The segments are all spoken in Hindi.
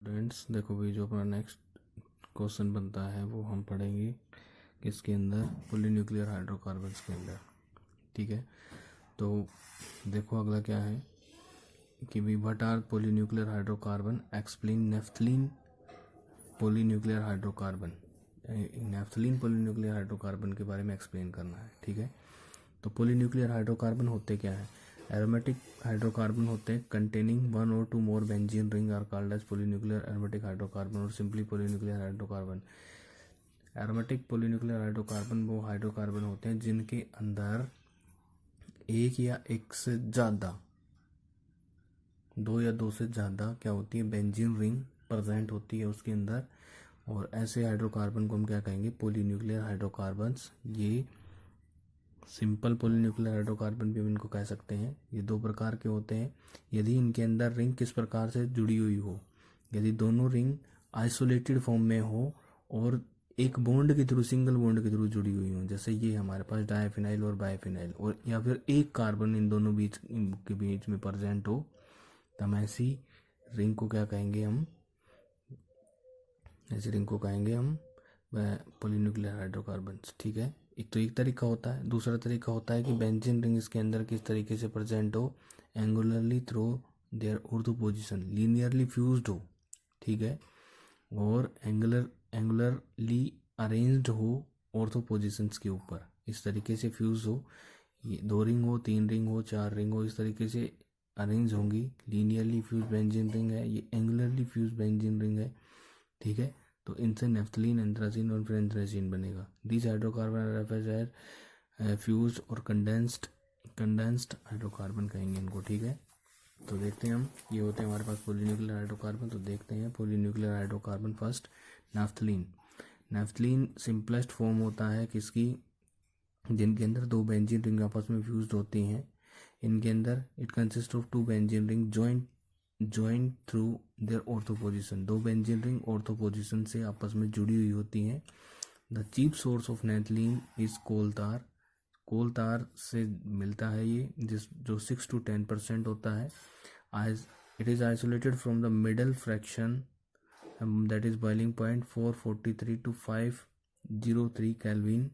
स्टूडेंट्स देखो भी जो अपना नेक्स्ट क्वेश्चन बनता है वो हम पढ़ेंगे किसके अंदर, पॉलीन्यूक्लियर हाइड्रोकार्बन्स के अंदर। ठीक है, तो देखो अगला क्या है कि भी what are polynuclear hydrocarbon, explain naphthalene polynuclear hydrocarbon. Naphthalene polynuclear hydrocarbon के बारे में एक्सप्लेन करना है। ठीक है, तो पॉलीन्यूक्लियर हाइड्रोकार्बन होते क्या है? एरोमेटिक हाइड्रोकार्बन होते हैं कंटेनिंग वन और two more benzene ring are called as polynuclear aromatic hydrocarbon और simply polynuclear hydrocarbon. Aromatic polynuclear hydrocarbon वो हाइड्रोकार्बन होते हैं जिनके अंदर एक या एक से ज़्यादा, दो या दो से ज़्यादा क्या होती है, बेंजीन रिंग प्रेजेंट होती है उसके अंदर। और ऐसे हाइड्रोकार्बन को हम क्या कहेंगे? Polynuclear hydrocarbons. ये सिंपल पॉलीन्यूक्लियर हाइड्रोकार्बन भी हम इनको कह सकते हैं। ये दो प्रकार के होते हैं यदि इनके अंदर रिंग किस प्रकार से जुड़ी हुई हो, यदि दोनों रिंग आइसोलेटेड फॉर्म में हो और एक बॉन्ड के थ्रू, सिंगल बॉन्ड के थ्रू जुड़ी हुई हो, जैसे ये हमारे पास डायफिनाइल और बायफिनाइल, और या फिर एक कार्बन इन दोनों के बीच में प्रेजेंट हो, तो हम ऐसी रिंग को क्या कहेंगे? हम ऐसी रिंग को कहेंगे हम पॉलीन्यूक्लियर हाइड्रोकार्बन्स। ठीक है, एक तो एक तरीका होता है। दूसरा तरीका होता है कि बेंजीन रिंग इसके अंदर किस तरीके से प्रेजेंट हो, angularly through their ortho position, linearly fused हो। ठीक है, और एंगुलरली अरेंज्ड हो ऑर्थो पोजीशंस के ऊपर, इस तरीके से फ्यूज हो। ये दो रिंग हो, तीन रिंग हो, चार रिंग हो, इस तरीके से अरेंज होंगी। लीनियरली फ्यूज बेंजीन रिंग है, ये एंगुलरली फ्यूज बेंजीन रिंग है। ठीक है, तो इनसे नेफ्थलीन, एंथ्रासीन और फिर एंथ्रासीन बनेगा। These hydrocarbon are referred as fused और कंडेंस्ड हाइड्रोकार्बन कहेंगे इनको। ठीक है, तो देखते हैं हम, ये होते हैं हमारे पास पॉलीन्यूक्लियर हाइड्रोकार्बन। तो देखते हैं polynuclear hydrocarbon first, naphthalene. Naphthalene simplest form होता है किसकी? जिनके अंदर दो बेंजीन रिंग आपस में फ्यूज्ड होती हैं। इनके अंदर it consist of two benzene ring joint through their ortho position. दो बेंजीन रिंग ऑर्थो पोजीशन से आपस में जुड़ी हुई होती हैं। The cheap source of naphthalene is coal tar. Coal तार से मिलता है ये, जो 6 to 10% होता है। It is isolated from the middle fraction that is boiling point 443 to 503 kelvin,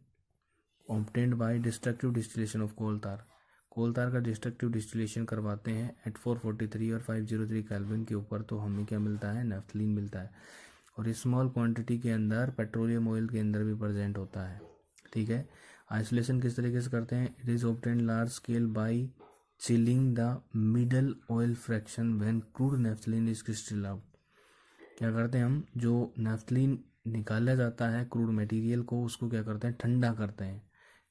obtained by destructive distillation of coal tar. Coal तार का डिस्ट्रक्टिव डिस्टिलेशन करवाते हैं एट 443 और 503 केल्विन के ऊपर, तो हमें क्या मिलता है? नेफ्थलीन मिलता है। और स्मॉल क्वांटिटी के अंदर पेट्रोलियम ऑयल के अंदर भी प्रेजेंट होता है। ठीक है, आइसोलेशन किस तरीके से करते हैं? It is obtained large scale bye chilling the middle oil fraction when crude naphthalene is crystal out. क्या करते हैं हम? जो नेफ्थलीन निकाला जाता है क्रूड मटेरियल को, उसको क्या करते हैं? ठंडा करते हैं।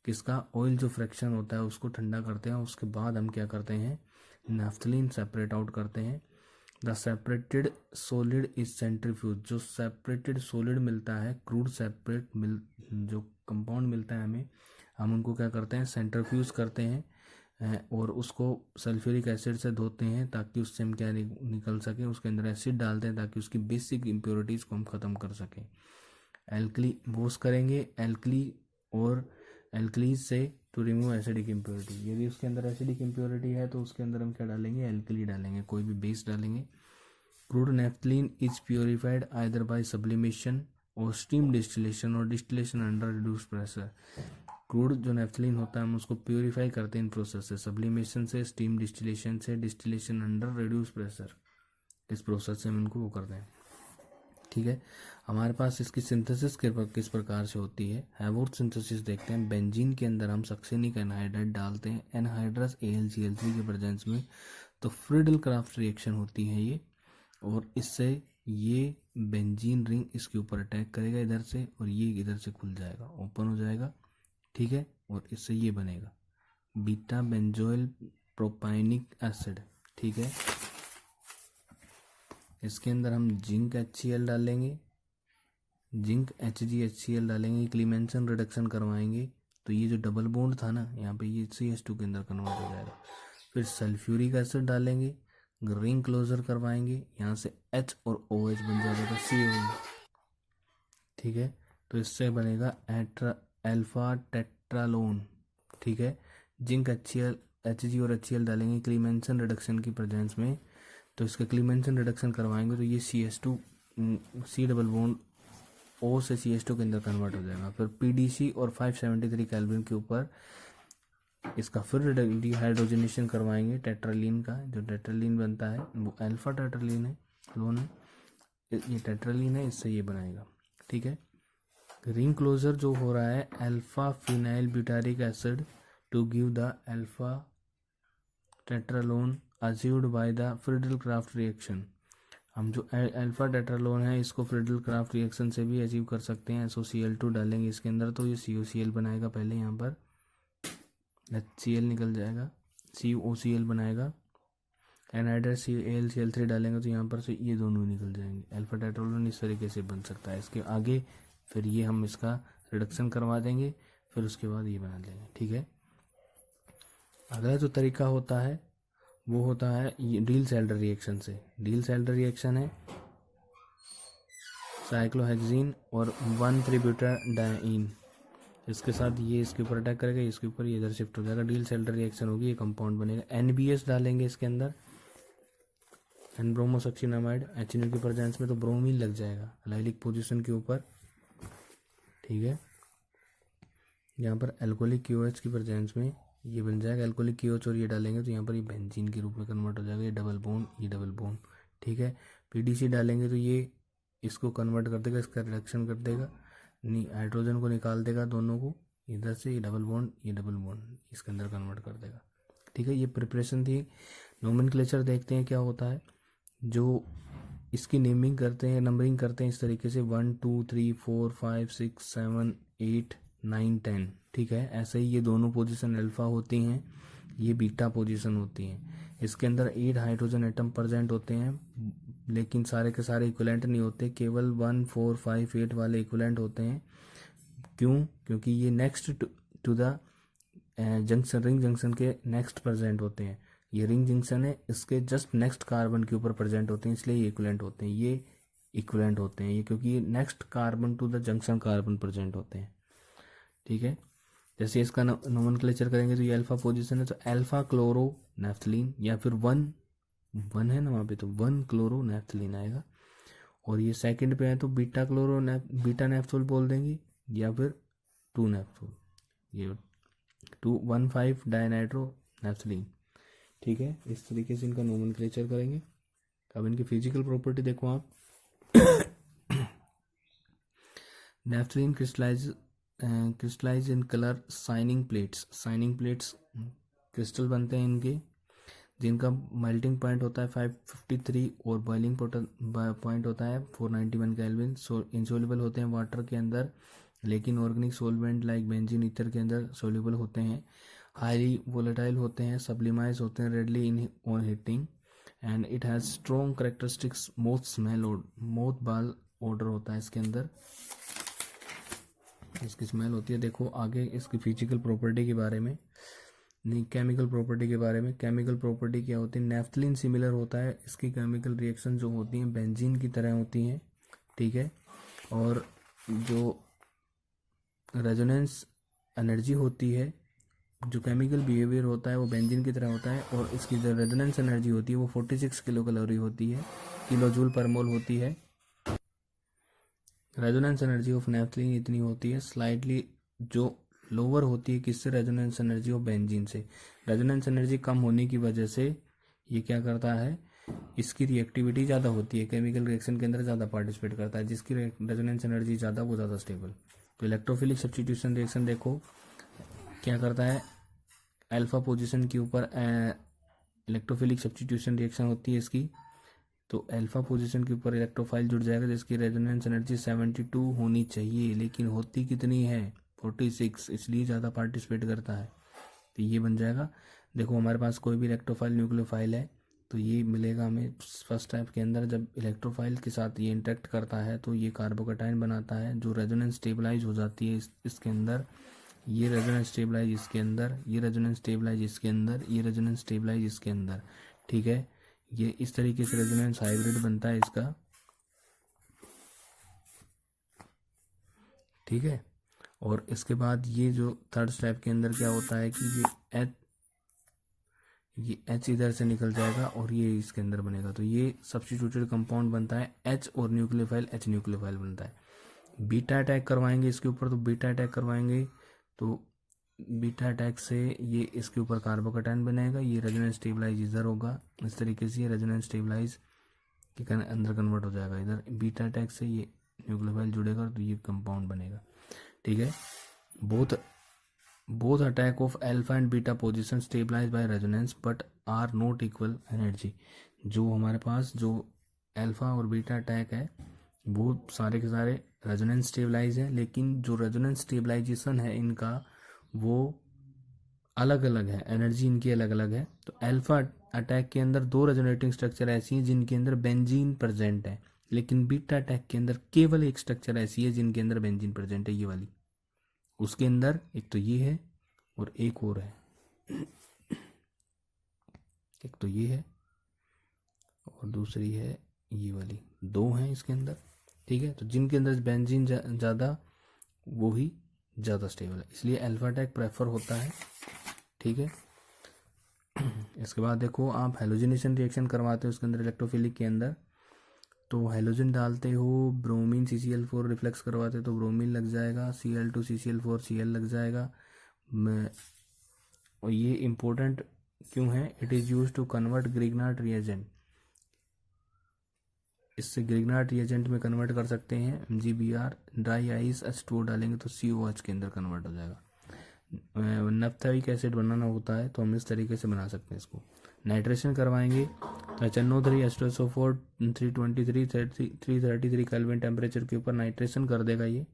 किसका? ऑयल जो फ्रैक्शन होता है उसको ठंडा करते हैं। उसके बाद हम क्या करते हैं? नेफ्थलीन सेपरेट आउट करते हैं। The separated solid is centrifuge. जो सेपरेटेड सोलिड मिलता है, क्रूड सेपरेट जो कंपाउंड मिलता है हमें, हम उनको क्या करते हैं? सेंट्रीफ्यूज करते हैं और उसको सल्फ्यूरिक एसिड से धोते हैं ताकि उससे हम क्या निकल सके, उसके अंदर एसिड डालते हैं ताकि उसकी बेसिक इम्प्योरिटीज़ को हम ख़त्म कर सकें। एल्कली वॉश करेंगे एल्कली और एल्कलीज से टू रिमूव एसिडिक इम्प्योरिटी। यदि उसके अंदर एसिडिक इम्प्योरिटी है तो उसके अंदर हम क्या डालेंगे? एल्कली डालेंगे, कोई भी बेस डालेंगे। Crude naphthalene is purified either bye sublimation और स्टीम डिस्टिलेशन और distillation under reduce pressure. Crude जो नेफ्थलीन होता है हम उसको प्योरीफाई करते हैं इन प्रोसेस से, सब्लिमेशन से, स्टीम डिस्टिलेशन से, डिस्टिलेशन अंडर रिड्यूस प्रेशर, इस प्रोसेस से हम इनको वो करते हैं। ठीक है, हमारे पास इसकी सिंथेसिस किस प्रकार से होती है? हैवोर्थ सिंथेसिस देखते हैं। बेंजीन के अंदर हम सक्सेनिक एनहाइड्राइड डालते हैं, एनहाइड्रस AlCl3 के प्रेजेंस में, तो फ्रीडल क्राफ्ट रिएक्शन होती है ये, और इससे ये बेंजीन रिंग इसके ऊपर अटैक करेगा इधर से, और ये इधर से खुल जाएगा, ओपन हो जाएगा। ठीक है, और इससे ये बनेगा बीटा बेंजोइल प्रोपाइनिक एसिड। ठीक है, इसके अंदर हम जिंक HCl डालेंगे, जिंक HgHCl डालेंगे, क्लीमेंसन रिडक्शन करवाएंगे, तो ये जो डबल बॉन्ड था ना यहाँ पे, ये CH2 के अंदर कन्वर्ट हो जाएगा। फिर सल्फ्यूरिक एसिड डालेंगे, रिंग क्लोजर करवाएंगे, यहाँ से H और OH बन जाएगा CO। ठीक है, तो इससे बनेगा अल्फा टेट्रालोन। ठीक है, जिंक Hg और HCl डालेंगे क्लीमेंसन रिडक्शन की प्रेजेंस में, तो इसका क्लीमेंसन रिडक्शन करवाएंगे तो ये CH2 C double bond O से CH2 के अंदर कन्वर्ट हो जाएगा। फिर PDC और 573 केल्विन के ऊपर इसका फिर डिहाइड्रोजनेशन करवाएंगे टेट्रालीन का। जो टेट्रालीन बनता है वो अल्फा टेट्रालीन है, क्लोन है, ये टेट्रालीन है, इससे ये बनाएगा। ठीक है, रिंग क्लोजर जो हो रहा है alpha phenyl butyric acid to give the alpha tetralone achieved by the Friedel Crafts reaction. हम जो अल्फा टेट्रालोन है इसको फ्रिडल क्राफ्ट रिएक्शन से भी अचीव कर सकते हैं। SOCl2 डालेंगे इसके अंदर तो ये COCl बनाएगा, पहले यहाँ पर HCl निकल जाएगा, COCl बनाएगा। एनाइडर CaCl3 डालेंगे तो यहाँ पर से ये दोनों निकल जाएंगे। अल्फा टेट्रालोन इस तरीके से बन सकता है। इसके आगे फिर ये हम इसका रिडक्शन करवा देंगे, फिर उसके बाद ये बना लेंगे। ठीक है, अगला जो तरीका होता है वो होता है डील सैल्डर रिएक्शन से। डील सैल्डर रिएक्शन है साइक्लोहेक्सीन और 1,3-ब्यूटाडाइन, इसके साथ ये इसके ऊपर अटैक करेगा, इसके ऊपर ये इधर शिफ्ट हो जाएगा, डील सैल्डर रिएक्शन होगी, ये कंपाउंड बनेगा। NBS डालेंगे इसके अंदर, एन ब्रोमोसक्सिनामाइड, HNO की प्रेजेंस में तो ब्रोमीन लग जाएगा एलाइलिक पोजीशन के ऊपर। ठीक है, यहाँ पर एल्कोहलिक QH की प्रेजेंस में ये बन जाएगा एल्कोहलिक QH, और ये डालेंगे तो यहाँ पर ये बेंजीन के रूप में कन्वर्ट हो जाएगा, ये डबल बॉन्ड, ये डबल बॉन्ड। ठीक है, PDC डालेंगे तो ये इसको कन्वर्ट कर देगा, इसका रिडक्शन कर देगा, हाइड्रोजन को निकाल देगा दोनों को, इधर से ये डबल बॉन्ड, ये डबल बॉन्ड इसके अंदर कन्वर्ट कर देगा। ठीक है, ये प्रिपरेशन थी। नोमेनक्लेचर देखते हैं क्या होता है। जो इसकी नेमिंग करते हैं, नंबरिंग करते हैं इस तरीके से 1 2 3 4 5 6 7 8 9 10। ठीक है, ऐसे ही ये दोनों पोजीशन अल्फा होती हैं, ये बीटा पोजीशन होती हैं। इसके अंदर 8 हाइड्रोजन एटम प्रेजेंट होते हैं, लेकिन सारे के सारे इक्विवेलेंट नहीं होते, केवल 1 4 5 8 वाले इक्विवेलेंट होते हैं। क्यों? क्योंकि ये next to the junction, ring junction के नेक्स्ट प्रेजेंट होते हैं। ये रिंग जंक्शन है, इसके जस्ट नेक्स्ट कार्बन के ऊपर प्रेजेंट होते हैं, इसलिए ये इक्विवेलेंट होते हैं। ये इक्विवेलेंट होते हैं ये, क्योंकि ये next carbon to the junction carbon present होते हैं। ठीक है, जैसे इसका नोमेनक्लेचर करेंगे तो ये अल्फा पोजीशन है, तो अल्फा क्लोरो नेफ्थलीन, या फिर 1 है ना वहाँ पे, तो 1 क्लोरो नेफ्थलीन आएगा। और ये सेकंड पे है तो बीटा नेफ्थोल बोल देंगे, या फिर 2 नेफ्थोल, ये 2,1,5 डायनाइट्रो नेफ्थलीन। ठीक है, इस तरीके से इनका नोमेनक्लेचर करेंगे। अब इनकी फिजिकल प्रॉपर्टी देखो आप। Naphthalene crystallise in colour shining plates crystal बनते हैं इनके, जिनका मेल्टिंग पॉइंट होता है 553 और बॉइलिंग पॉइंट होता है 491 केल्विन। इंसोल्युबल होते हैं वाटर के अंदर, लेकिन organic solvent like benzene ether के अंदर सोल्यूबल होते हैं। हाईली वोलेटाइल होते हैं, सब्लिमाइज होते हैं readily in on heating, and it has strong characteristics moth ball odour होता है इसके अंदर, इसकी स्मेल होती है। देखो आगे इसकी फिजिकल प्रॉपर्टी के बारे में, नहीं केमिकल प्रॉपर्टी के बारे में। केमिकल प्रॉपर्टी क्या होती है, नेफ्थलीन सिमिलर होता है, इसकी केमिकल रिएक्शन जो होती हैं बेंजीन की तरह होती हैं। ठीक है, और जो रेजोनेंस एनर्जी होती है, जो केमिकल बिहेवियर होता है वो बेंजीन की तरह होता है, और इसकी जो रेजोनेंस एनर्जी होती है वो 46 किलो कैलोरी होती है, किलोजूल पर मोल होती है। रेजोनेंस एनर्जी ऑफ नेफ्थलीन इतनी होती है, स्लाइटली जो लोअर होती है किससे, रेजोनेंस एनर्जी ऑफ बेंजीन से। रेजोनेंस एनर्जी कम होने की वजह से ये क्या करता है, इसकी रिएक्टिविटी ज़्यादा होती है, केमिकल रिएक्शन के अंदर ज़्यादा पार्टिसिपेट करता है। जिसकी रेजोनेंस एनर्जी ज़्यादा वो ज़्यादा स्टेबल। तो इलेक्ट्रोफिलिक सब्स्टिट्यूशन रिएक्शन देखो क्या करता है, अल्फा पोजीशन के ऊपर इलेक्ट्रोफिलिक सब्स्टिट्यूशन रिएक्शन होती है इसकी, तो अल्फा पोजीशन के ऊपर इलेक्ट्रोफाइल जुड़ जाएगा, जिसकी रेजोनेंस एनर्जी 72 होनी चाहिए, लेकिन होती कितनी है 46, इसलिए ज़्यादा पार्टिसिपेट करता है, तो ये बन जाएगा। देखो हमारे पास कोई भी इलेक्ट्रोफाइल न्यूक्लियोफाइल है तो ये मिलेगा हमें फर्स्ट टाइप के अंदर, जब इलेक्ट्रोफाइल के साथ ये इंटरेक्ट करता है तो ये कार्बोकैटायन बनाता है, जो रेजोनेंस स्टेबलाइज हो जाती है इसके अंदर, ये रेजोनेंस स्टेबलाइज इसके अंदर, ये रेजोनेंस स्टेबलाइज इसके अंदर, ये रेजोनेंस स्टेबलाइज इसके अंदर। ठीक है, ये इस तरीके से रेजोनेंस हाइब्रिड बनता है इसका। ठीक है, और इसके बाद ये जो थर्ड स्टेप के अंदर क्या होता है कि ये H इधर से निकल जाएगा और ये इसके अंदर बनेगा, तो ये सब्स्टिट्यूटेड कंपाउंड बनता है H और न्यूक्लियोफाइल H न्यूक्लियोफाइल बनता है। बीटा अटैक करवाएंगे इसके ऊपर, तो बीटा अटैक करवाएंगे तो बीटा अटैक से ये इसके ऊपर कार्बोकैटायन बनेगा, ये रेजोनेंस स्टेबलाइज इधर होगा, इस तरीके से ये रेजोनेंस स्टेबलाइज के अंदर कन्वर्ट हो जाएगा इधर, बीटा अटैक से ये न्यूक्लियोफाइल जुड़ेगा तो ये कंपाउंड बनेगा। ठीक है, both attack of alpha and beta position stabilise by resonance but are not equal energy. जो हमारे पास जो अल्फा और बीटा अटैक है वो सारे के सारे रेजोनेंस स्टेबलाइज है, लेकिन जो रेजोनेंस स्टेबलाइजेशन है इनका वो अलग अलग है, एनर्जी इनकी अलग अलग है। तो अल्फा अटैक के अंदर 2 रेजोनेटिंग स्ट्रक्चर ऐसी हैं जिनके अंदर बेंजीन प्रेजेंट है, लेकिन बीटा अटैक के अंदर केवल एक स्ट्रक्चर ऐसी है जिनके अंदर बेंजीन प्रेजेंट है, ये वाली। उसके अंदर एक तो ये है और एक और है, एक तो ये है और दूसरी है ये वाली, 2 हैं इसके अंदर। ठीक है, तो जिनके अंदर बेंजीन ज़्यादा वो ही ज़्यादा स्टेबल है, इसलिए अल्फा अटैक प्रेफर होता है। ठीक है, इसके बाद देखो आप हेलोजनेशन रिएक्शन करवाते हो उसके अंदर इलेक्ट्रोफिलिक के अंदर, तो हेलोजन डालते हो, ब्रोमीन CCl4 रिफ्लेक्स करवाते हो तो ब्रोमीन लग जाएगा, Cl2 CCl4 Cl लग जाएगा। और ये इम्पोर्टेंट क्यों है, it is use to convert Grignard reagent, इससे ग्रिग्नार्ड रिएजेंट में कन्वर्ट कर सकते हैं MgBr, ड्राई आइस H2O डालेंगे तो COH के अंदर कन्वर्ट हो जाएगा। नफ्थाइक एसिड बनाना होता है तो हम इस तरीके से बना सकते हैं इसको। नाइट्रेशन करवाएंगे तो HNO3 H2SO4 333 केल्विन टेम्परेचर के ऊपर नाइट्रेशन कर देगा ये।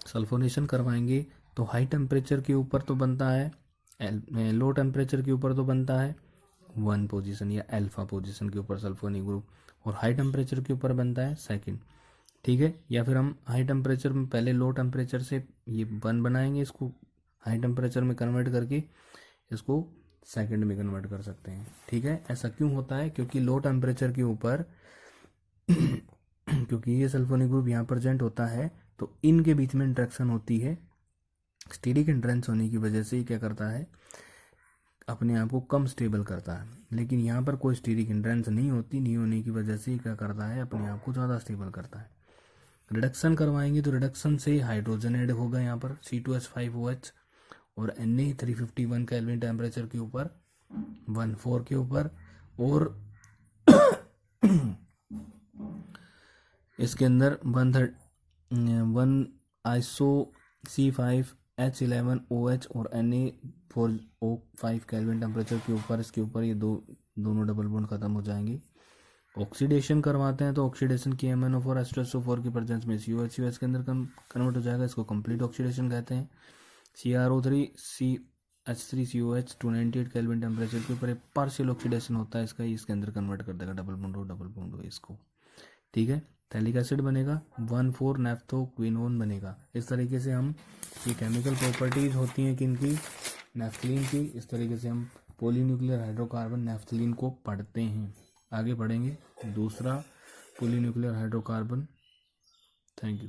सल्फोनेशन करवाएंगे तो हाई टेम्परेचर के ऊपर तो बनता है, लो टेम्परेचर के ऊपर तो बनता है 1 पोजीशन या अल्फा पोजीशन के ऊपर सल्फोनिक ग्रुप, और हाई टेम्परेचर के ऊपर बनता है 2nd। ठीक है, या फिर हम हाई टेम्परेचर में पहले लो टेम्परेचर से ये 1 बनाएंगे, इसको हाई टेम्परेचर में कन्वर्ट करके इसको 2nd में कन्वर्ट कर सकते हैं। ठीक है, ऐसा क्यों होता है, क्योंकि लो टेम्परेचर के ऊपर क्योंकि ये सल्फोनिक ग्रुप यहाँ प्रेजेंट होता है तो इनके बीच में इंट्रैक्शन होती है, स्टीरिक इंट्रेंस होने की वजह से क्या करता है, अपने आप को कम स्टेबल करता है। लेकिन यहाँ पर कोई स्टीरिक इंट्रेंस नहीं होती, नहीं होने की वजह से क्या करता है, अपने आप को ज़्यादा स्टेबल करता है। रिडक्शन करवाएंगे तो रिडक्शन से हाइड्रोजन ऐड होगा यहाँ पर C2H5OH और Na351 केल्विन टेम्परेचर के ऊपर 14 के ऊपर, और इसके अंदर 1 आइसो C5H11OH और Na4O5 केल्विन टेम्परेचर के ऊपर, इसके ऊपर ये दोनों डबल बॉन्ड खत्म हो जाएंगे। ऑक्सीडेशन करवाते हैं तो ऑक्सीडेशन की MnO4 H2SO4 की प्रेजेंस में COH के अंदर कन्वर्ट हो जाएगा, इसको कंप्लीट ऑक्सीडेशन कहते हैं। CrO3 CH3COH 298 केल्विन टेम्परेचर के ऊपर पार्शियल ऑक्सीडेशन होता है इसका, इसके अंदर कन्वर्ट कर देगा, डबल बॉन्ड हो इसको। ठीक है, थैलिक एसिड बनेगा, 1,4-नेफ्थोक्विनोन बनेगा। इस तरीके से हम ये केमिकल प्रॉपर्टीज होती हैं किनकी, नेफ्थलीन की, इस तरीके से हम पॉलीन्यूक्लियर हाइड्रोकार्बन नेफ्थलीन को पढ़ते हैं। आगे पढ़ेंगे दूसरा पॉलीन्यूक्लियर हाइड्रोकार्बन। Thank you.